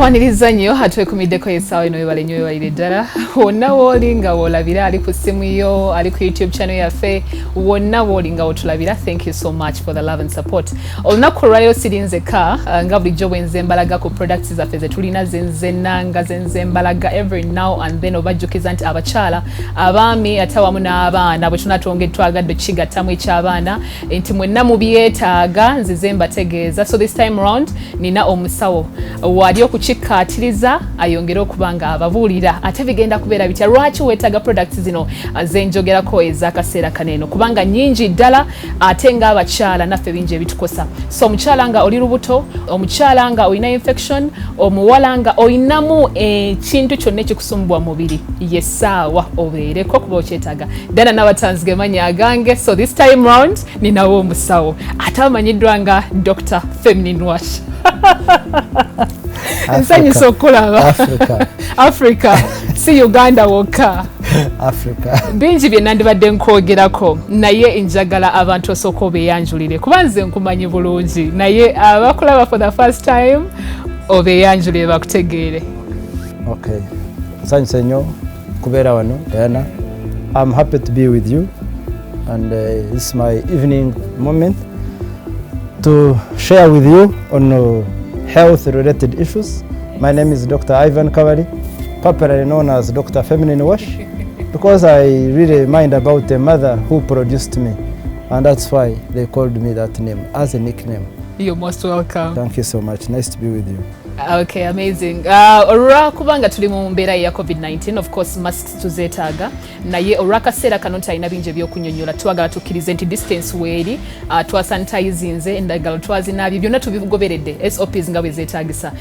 nkwaniriza nnyo atwekumiddeko essaawa eno webale nnyo webale ddala wonna wooli nga woolabira ali ku ssimu yo ali ku YouTube channel yaffe wonna wooli nga wotulabira thank you so much for the love and support olunaku lwayo sirinzeka nga bulijjo bwenze mbalaga ku products zaffe zetulina zenzenanga zenzembalaga every now and then obajjukiza nti abakyala abaami ate awamu n'abaana bwe tunatwongedde twagadde kigattamu eky'abaana nti mwenna mubyetaaga nzize mbategeeza so this time round nina omusawo wali okukikkaatiriza ayongere okubanga ababuulira ate bigenda kubeera bitya lwaki weetaaga products zino zenjogerako ez'akaseera kaneeno kubanga nnyingi ddala ate ng'abakyala naffe bingi ebitukosa so omukyala nga oli lubuto omukyala nga olina infection omuwala nga olinamu ekintu kyonna ekikusumbwa mubiri yessaawa obeereko kuba okyetaaga Dianah Nabatanzi ge mannya agange so this time round ninawo omusawo ate amanyiddwa nga Dr. Feminine Wash nsanyusa okulaba Africa si Uganda wokka Africa bingi bye nandibadde nkwogerako naye njagala abantu osooka obeeyanjulire kuba nze nkumanyi bulungi naye abakulaba for the first time obeeyanjulire bakutegeere. Okay, nsanyusa nnyo kubeera wano Dianah. I'm happy to be with you and this is my evening moment to share with you on health related issues. My name is Dr. Ivan Kavali, popularly known as Dr. Feminine Wash, because I really mind about the mother who produced me, and that's why they called me that name as a nickname. You're most welcome. Thank you so much. Nice to be with you. Okay, amazing. Olwakubanga tuli mu mbeera ya COVID-19, of course masks tuzeetaaga naye olwakaseera kano talina bingi ebyokunyonyola twagala tukkirize nti distance weeri twasanitizinze endagala twazinaabye byonna tubigoberedde SOPs nga bwe zeetaagisa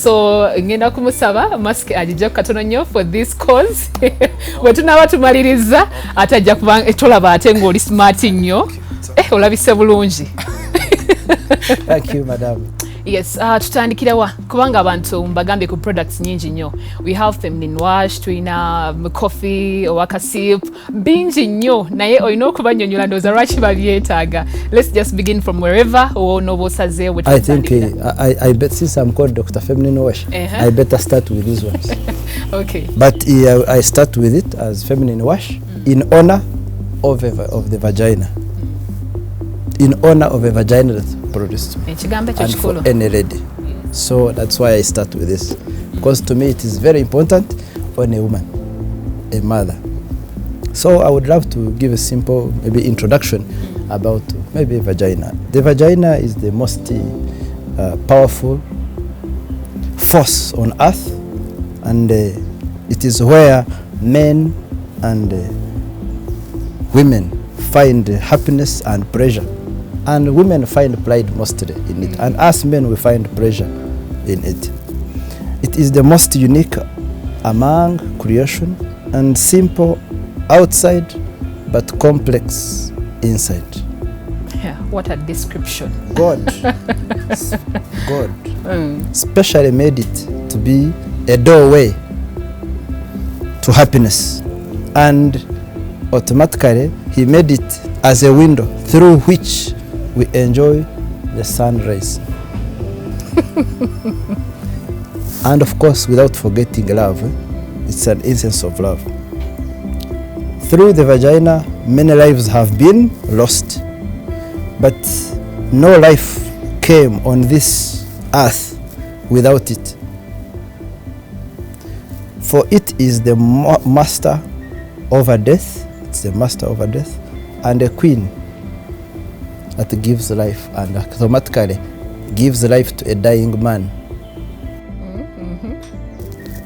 so ngenda kumusaba mask agijja katono nnyo for this cause bwe tunaaba tumaliriza ate ajja kuba tolaba ate ng'oli smart nnyo olabise bulungi. Thank you, madam. Yes, tutandikirawa kubanga abantu mbagambye ku products nyingi nnyo. We have feminine wash, tulina coffee, wakasip, bingi nnyo naye olina okubanyonyola ndowooza lwaki babyetaaga. Let's just begin from wherever onoba osazeewo. I think I bet since I'm called Dr. Feminine Wash, I better start with these ones. Okay. But I start with it as Feminine Wash in honor of the vagina. In honor of a vagina that produced me and for any lady. So that's why I start with this, because to me it is very important on a woman, a mother. So I would love to give a simple maybe introduction about maybe vagina. The vagina is the most powerful force on earth, and it is where men and women find happiness and pleasure. And women find pride mostly in it, and us men we find pleasure in it. It is the most unique among creation and simple outside but complex inside. Yeah, what a description. God specially made it to be a doorway to happiness, and automatically he made it as a window through which we enjoy the sun rays. And of course, without forgetting love, it's an essence of love. Through the vagina, many lives have been lost, but no life came on this earth without it. For it is the master over death, it's the master over death, and a queen that gives life and automatically gives life to a dying man.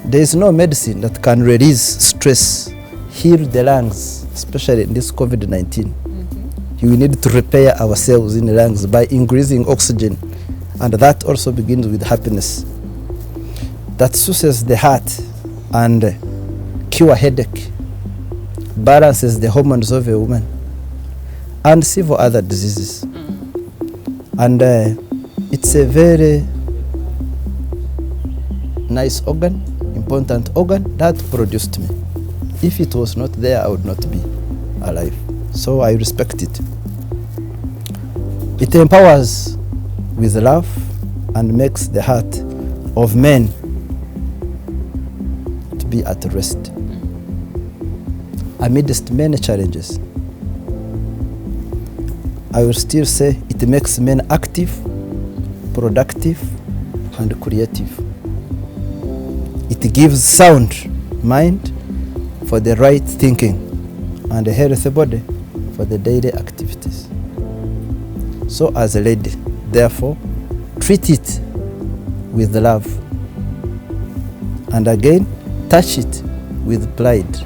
There is no medicine that can release stress, heal the lungs, especially in this COVID-19. We need to repair ourselves in the lungs by increasing oxygen, and that also begins with happiness. That soothes the heart and cure headache, balances the hormones of a woman, and several other diseases. And it's a very nice organ, important organ that produced me. If it was not there, I would not be alive. So I respect it. It empowers with love and makes the heart of men be at rest. Amidst many challenges, I will still say it makes men active, productive, and creative. It gives sound mind for the right thinking and a healthy body for the daily activities. So as a lady, therefore, treat it with love. And again, touch it with pride.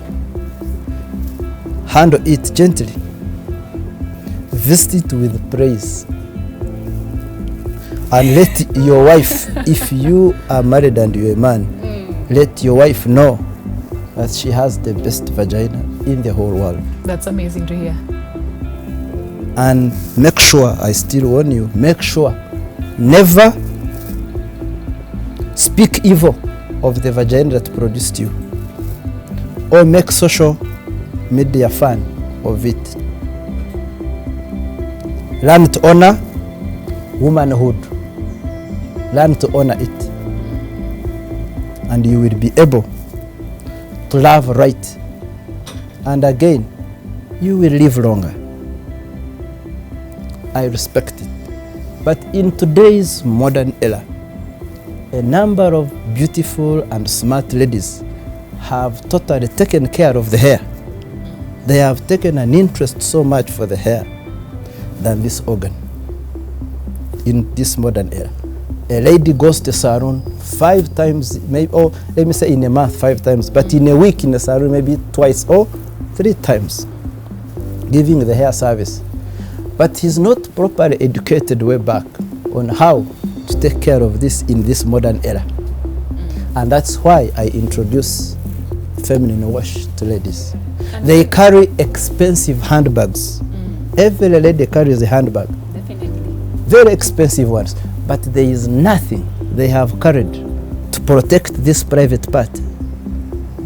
Handle it gently. Visit it with praise. And let your wife, if you are married and you're a man, let your wife know that she has the best vagina in the whole world. That's amazing to hear. And make sure, I still warn you, make sure never speak evil of the vagina that produced you, or make social media fun of it. Learn to honor womanhood. Learn to honor it, and you will be able to love right, and again you will live longer. I respect it. But in today's modern era, a number of beautiful and smart ladies have totally taken care of the hair. They have taken an interest so much for the hair than this organ. In this modern era, a lady goes to salon 5 times, maybe, or let me say in a month 5 times, but in a week in the salon maybe twice or 3 times, giving the hair service. But he's not properly educated way back on how to take care of this in this modern era. And that's why I introduce feminine wash to ladies. They carry expensive handbags. Every lady carries a handbag. Definitely. Very expensive ones. But there is nothing they have carried to protect this private part,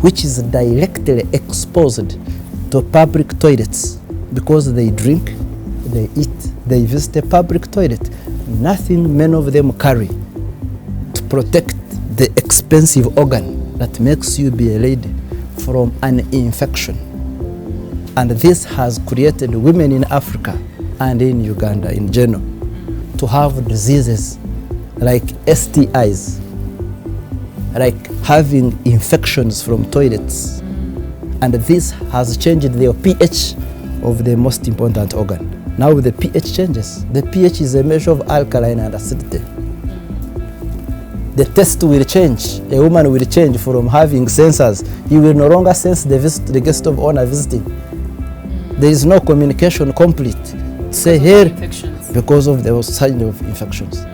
which is directly exposed to public toilets, because they drink, they eat, they visit a public toilet. Nothing many of them carry to protect the expensive organ that makes you be a lady from an infection. And this has created women in Africa and in Uganda in general to have diseases like STIs, like having infections from toilets. And this has changed the pH of the most important organ. Now the pH changes. The pH is a measure of alkaline and acidity. The taste will change. A woman will change from having sensors. He will no longer sense the guest of honor visiting. There is no communication complete. Say here, because of the sign of infections.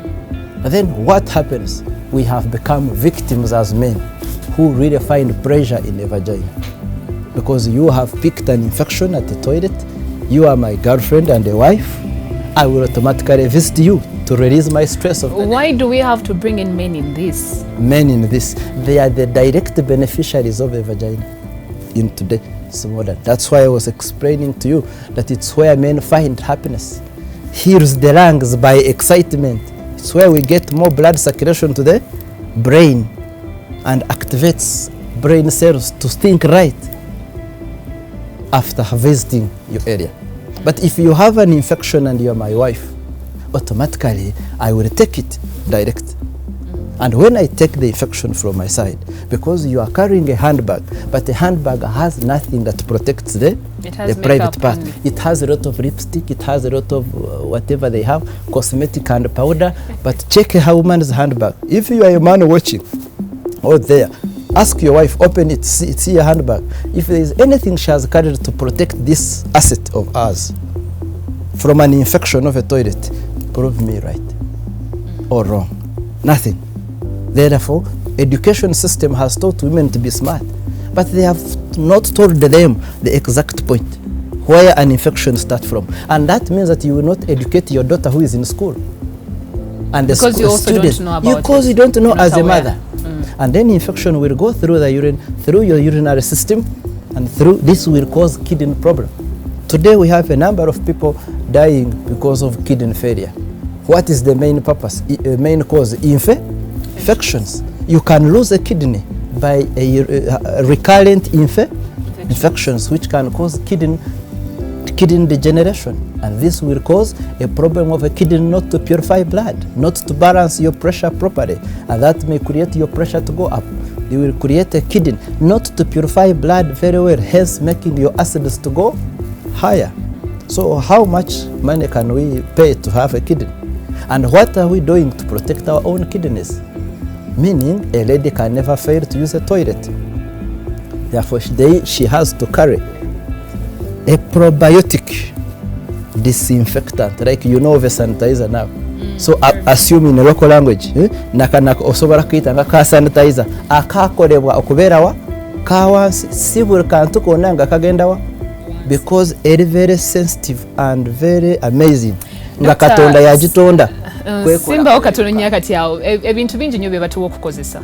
But then what happens? We have become victims as men who really find pleasure in a vagina. Because you have picked an infection at the toilet, you are my girlfriend and a wife, I will automatically visit you to release my stress of that. Why do we have to bring in men in this? Men in this, they are the direct beneficiaries of a vagina in today's modern. That's why I was explaining to you that it's where men find happiness. Heals the lungs by excitement. It's where we get more blood circulation to the brain and activates brain cells to think right after visiting your area. But if you have an infection and you're my wife, automatically I will take it direct. And when I take the infection from my side, because you are carrying a handbag, but the handbag has nothing that protects the private part. It has a lot of lipstick, it has a lot of whatever they have, cosmetic and powder. But check a woman's handbag. If you are a man watching out there, ask your wife, open it, see your handbag. If there is anything she has carried to protect this asset of ours from an infection of a toilet, prove me right or wrong. Nothing. Therefore, education system has taught women to be smart, but they have not told them the exact point where an infection starts from. And that means that you will not educate your daughter who is in school. And because the you also don't know about because it. You don't know as a mother. Mm. And then infection will go through the urine, through your urinary system, and through this will cause kidney problem. Today we have a number of people dying because of kidney failure. What is the main purpose, main cause? Infections. You can lose a kidney by recurrent infections which can cause kidney degeneration, and this will cause a problem of a kidney not to purify blood, not to balance your pressure properly, and that may create your pressure to go up. You will create a kidney not to purify blood very well, hence making your acids to go higher. So how much money can we pay to have a kidney? And what are we doing to protect our own kidneys? Meaning a lady can never fail to use a toilet. Therefore she has to carry a probiotic disinfectant, like you know the sanitizer now. So assume in a local language, nakanaka osobola kuyita nga ka sanitizer akakolebwa okubeera wa kawansi si buli kantu konna nga kagenda wa, because eri very sensitive and very amazing nga Katonda yagitonda. Simbawo katono nnyo kati awo ebintu bingi nnyo bye batuwa okukozesa,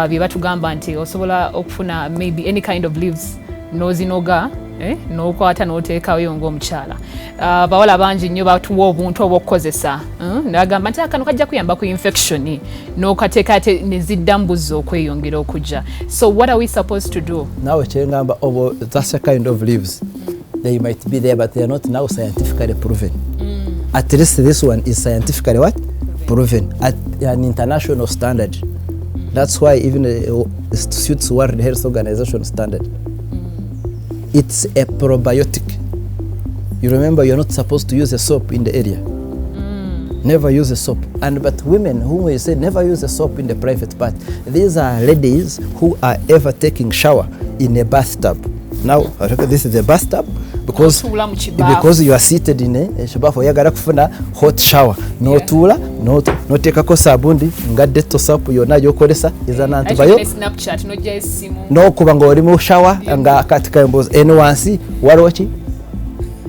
bye batugamba nti osobola okufuna maybe any kind of leaves n'ozinoga n'okwata n'oteekayo ng'omukyala. Bawala bangi nnyo batuwa obuntu obw'okukozesa, nagamba nti akano kajja kuyamba ku infection n'okateeka ate ne ziddamu buzzi okweyongera okujja. So what are we supposed to do? Nawe kyengamba that's a kind of leaves. They might be there but they are not now scientifically proven. At least this one is scientifically what? Proven at an international standard. That's why even it suits World Health Organization standard. It's a probiotic. You remember you're not supposed to use a soap in the area. Never use a soap. But women who may say never use a soap in the private part, these are ladies who are ever taking shower in a bathtub. Now this is a bathtub because you are seated in a shabafu oyagala kufuna hot shower n'otuula n'oteekako sabundi nga detto soap yonna y'okolesa ezana ntubayo n'okuba ng'oli mu shower nga kati kayombozi eno wansi waliwo ki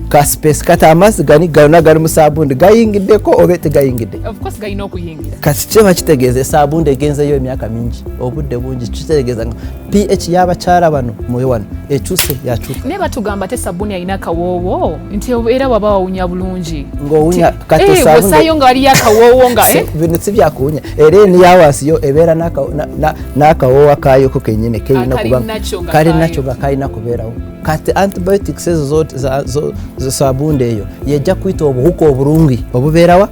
ka space kati amazzi gani gonna gali mu sabundi gayingiddeko oba tegayingidde. Of course galina okuyingira. Kati kyeba kitegeeza esabundi egenzeyo emyaka mingi obudde bungi kitegeeza nga pH y'abakyala bano muyo wano ekyuse yakyuka. Ne batugamba te sabuni alina akawoowo nti era waba wawunya bulungi ng'owunya kati sabuni wesayo nga waliyo akawoowo nga bino si byakuwunya era eni yawansi yo ebeera n'akawoowo kaayoko kennyini keyina kuba kali nakyo nga kalina kubeerawo. Kati antibiotics ezo sabunde eyo yejja kuyita obuhuka obulungi obubeerawa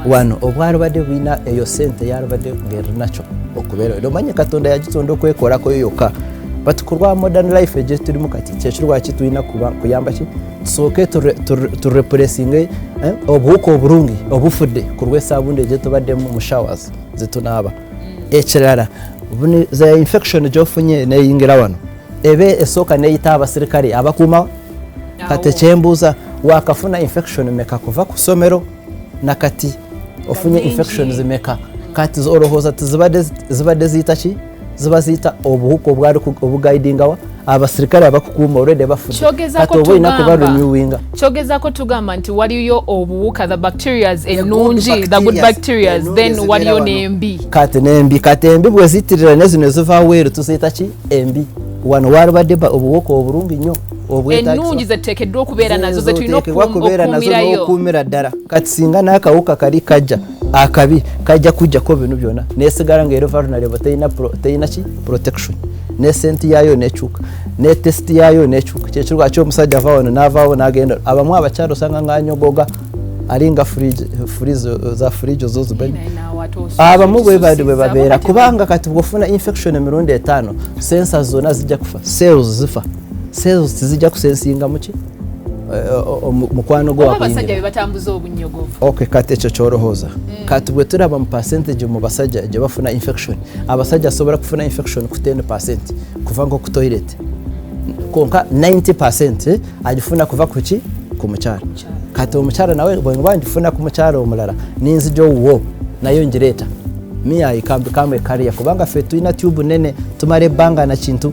wano obwalubadde bulina eyo sente yalubadde ng'erinakyo okubeera. Omanye Katonda yagitonda okwekolako yokka, but ku lwa modern life gye tulimu kati kyekiri lwaki tulina kuyamba ki tusooke tureplacinge obuhuka obulungi obufudde ku lw'esabunde gye tubaddemu mu showers zetunaaba. Ekirala za infection gy'ofunye neyingira wano ebe esooka neyita abasirikale abakuuma. Kati kyembuuza wakafuna infection meka kuva ku ssomero nakati ofunye infections meka kati olowooza zibadde ziyita ki ziba ziyita obuhuka obwali obugaidingawa abasirikale abakukuuma olwedde bafudde kati oba olina kuba renewinga. Kyogezaako tugamba nti waliyo obuwuka the bacterias ennungi the good bacterias then waliyo n'embi. Kati n'embi kati embi bwe ziyitirira ne zino eziva weeru tuziyita ki embi. Wano walibadde obuwuka obulungi nnyo ennungi zeteekeddwa okubeera nazo zetulina okuumira ddala. Kati singa n'akawuka kali kajja akabi kajja kujjako bino byonna nesigala ng'era vulnerable teyina ki protection ne senti yaayo nekyuka ne test yaayo nekyuka. Kyekiri lwaki omusajja ava wano n'avaawo n'agenda. Abamu abakyala osanga ng'anyogoga alinga za fridge zozibanyi abamu bwe babeera kubanga kati bwofuna infection emirundi 5 sensors zonna zijja kufa, cells zifa, cells tizijja kusensinga muki mukwano gwo abasajja be batambuza obunnyogovu. Okay, kati ekyo kyolowooza kati bwe tulaba mu percentage mu basajja gye bafuna infection, abasajja asobola kufuna infection ku 10% kuva nko ku toilet konka 90% agifuna kuva kuki ku mukyala. Kati omukyala nawe bwenga njifuna ku mukyala omulala ninzija owuwo nayo njireeta miya ikambe kariya kubanga ffe tulina tube nene tumala ebbanga na kintu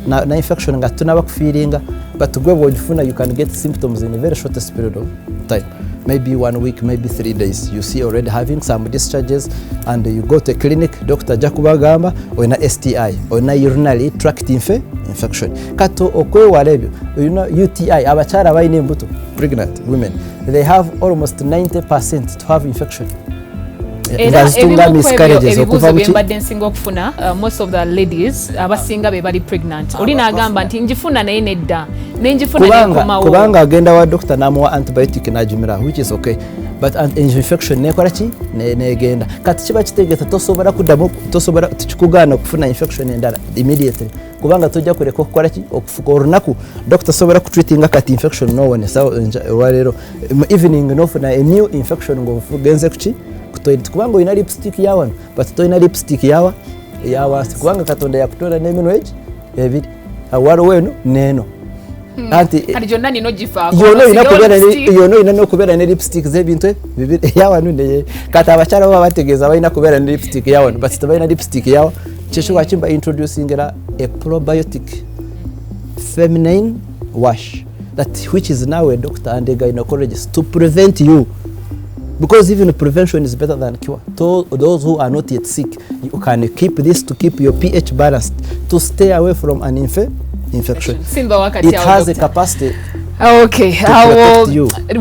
na infection nga tunaba kufiiringa, but gwe bwogifuna you can get symptoms in a very short period of time, maybe 1 week, maybe 3 days. You see already having some discharges and you go to a clinic, doctor jakubagamba oyina STI oyina urinary tract infection. Kato okwewala ebyo UTI abakyala balina embuto pregnant women they have almost 90% to have infection. ngazitunga miscarriages okuva mu mbadde nsinga okufuna most of the ladies abasinga be bali pregnant oli n'agamba nti njifuna naye nedda nenjifuna nekomawo kubanga agenda wa doctor namuwa antibiotic najumira which is okay but infection nekola ki negenda kati kiba kitegeeza tosobola tukikugaana okufuna infection endala immediately kubanga tojja kureka okukola ki okufuka olunaku doctor sobola kutreatinga kati infection nowonesa olwaleero evening nofuna a new infection ng'ogenze kuki kutoilet kubanga olina lipstick yawano but tolina lipstick yawansi kubanga katonda yakutonda n'emino egi ebiri waliwo eno neeno anti yonna olina n'okubeera ne lipstick z'ebintu bibiri eyawano neye kati abakyala baba bategeeza balina kubeera ne lipstick yawano but tebalina lipstick yawa kyekyo wakimba introducing a probiotic feminine wash which is now a doctor and a gynecologist to prevent you. Because even prevention is better than cure. Those who are not yet sick, you can keep this to keep your pH balanced, to stay away from an infection. It has a capacity. Okay,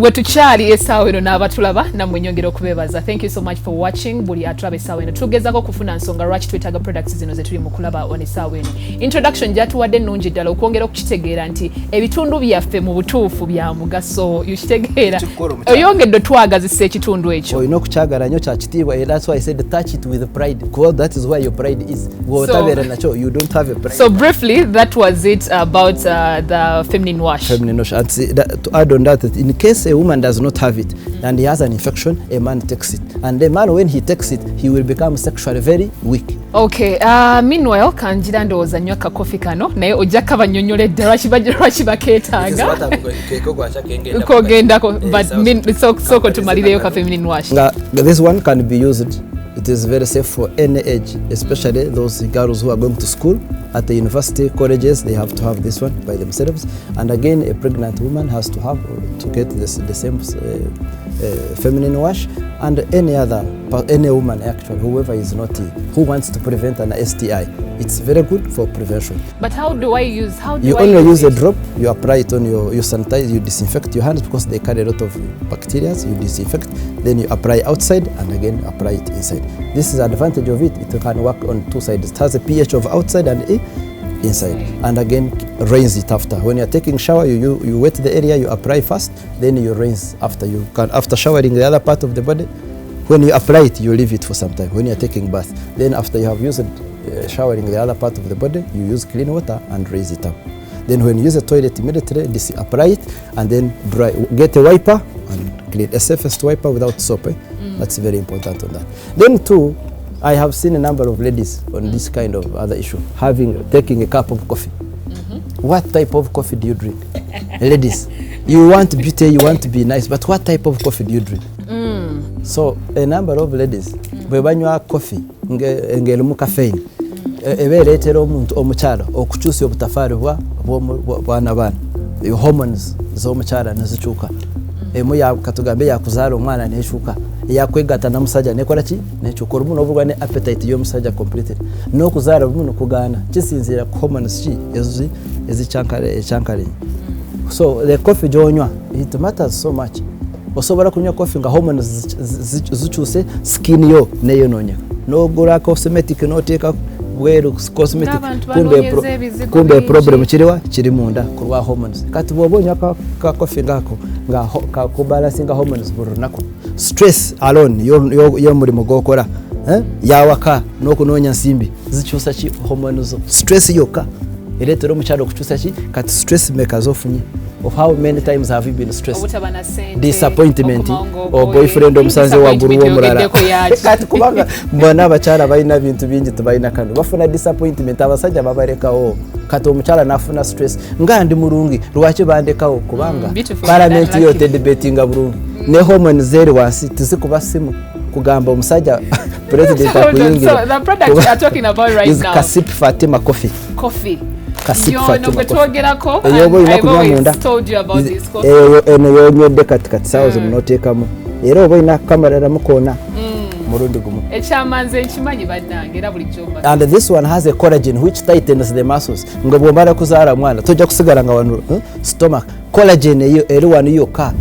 wetukyali essaawa eno n'abatulaba nammwe nyongera okubeebaza. Thank you so much for watching. Buli atulaba essaawa eno tugezaako okufuna nsonga lwaki twetaaga products zino zetuli mu kulaba wano essaawa eno. Introduction gyatuwadde nnungi ddala okwongera okukitegeera nti ebitundu byaffe mu butuufu bya mugaso okitegeera oyongedde twagazisa ekitundu ekyo olina okukyagala nnyo kyakitiibwa and that's why I said touch it with pride because that is where your pride is. Bw'otabeera nakyo you don't have a pride. So briefly that was it about the feminine wash. And to add on that, in case a woman does not have it and he has an infection, a man takes it. And the man, when he takes it, he will become sexually very weak. Okay, meanwhile, kanjira ndowooza nnyo akakofi kano naye ojja kabanyonyole dda lwaki bakeetaaga kogendako but soko tumalireyo ka feminine wash. This one can be used. It is very safe for any age, especially those girls who are going to school. At the university, colleges, they have to have this one by themselves. And again, a pregnant woman has to have to get the same feminine wash. And any woman actually, whoever is not, who wants to prevent an STI, it's very good for prevention. But how do I use? You only use a drop. You apply it on you sanitize, you disinfect your hands because they carry a lot of bacteria. You disinfect, then you apply outside and again apply it inside. This is the advantage of it. It can work on two sides. It has a pH of outside and inside. And again, rinse it after. When you're taking shower, you wet the area, you apply first, then you rinse after. After showering the other part of the body, when you apply it, you leave it for some time. When you're taking bath, then after you have used showering the other part of the body, you use clean water and rinse it up. Then when you use the toilet immediately, apply it and then dry. Get a wiper and clean. A safest wiper without soap. That's very important on that. Then too, I have seen a number of ladies on this kind of other issue, taking a cup of coffee. What type of coffee do you drink? Ladies, you want beauty, you want to be nice, but what type of coffee do you drink? So a number of ladies, bwe banywa coffee ng'erimu caffeine, ebeereetera omuntu omukyala okukyusa obutafaari bw'abaana hormones z'omukyala nezikyuka. Emu katugambe yakuzaala omwana nekyuka, eyakwegatta n'omusajja nekola ki nekyuka, olumu n'obulwa ne appetite y'omusajja completely, n'okuzaala olumu n'okugaana kisinziira ku hormones ki ezikyankalinyi. So the coffee gy'onywa, it matters so much. Osobola kunywa coffee nga hormones zikyuse, skin yo neyonoonyeka, n'ogula cosmetic n'oteeka bweru cosmetic, kumbe problem kiri munda ku lwa hormones. Kati bw'oba onywa ka coffee ngako nga kakubalansinga hormones buli lunaku, stress alone y'omulimu gw'okola yawaka n'okunoonya nsimbi zikyusa ki hormones. Stress yokka ereetera omukyala okukyusa ki kati stress makers ofunye. Of how many times have you been stressed? Disappointment or boyfriend omusanze waggulu w'omulala. Kati kubanga mbona abakyala balina bintu bingi tebalina kano, bafuna disappointment, abasajja babalekawo, kati omukyala nafuna stress nga ndi mulungi lwaki bandekawo kubanga parliament yo tedebatinga bulungi ne hormones zeri wansi tizikuba simu kugamba omusajja president akuyingira. So the product you are talking about right is now Kasip Fatima coffee. Twogeraako I've always told you about this coffee. Eno yonywedde katikati saawa zino n'oteekamu era oba olina kamaliramu koona mulundi gumu. Ekyamanze nkimanyi bannange era bulijjo. And this one has a collagen which tightens the muscles. Nga bw'omala kuzaala mwana tojja kusigala nga wano stomach. Collagen eyo eri wano yokka.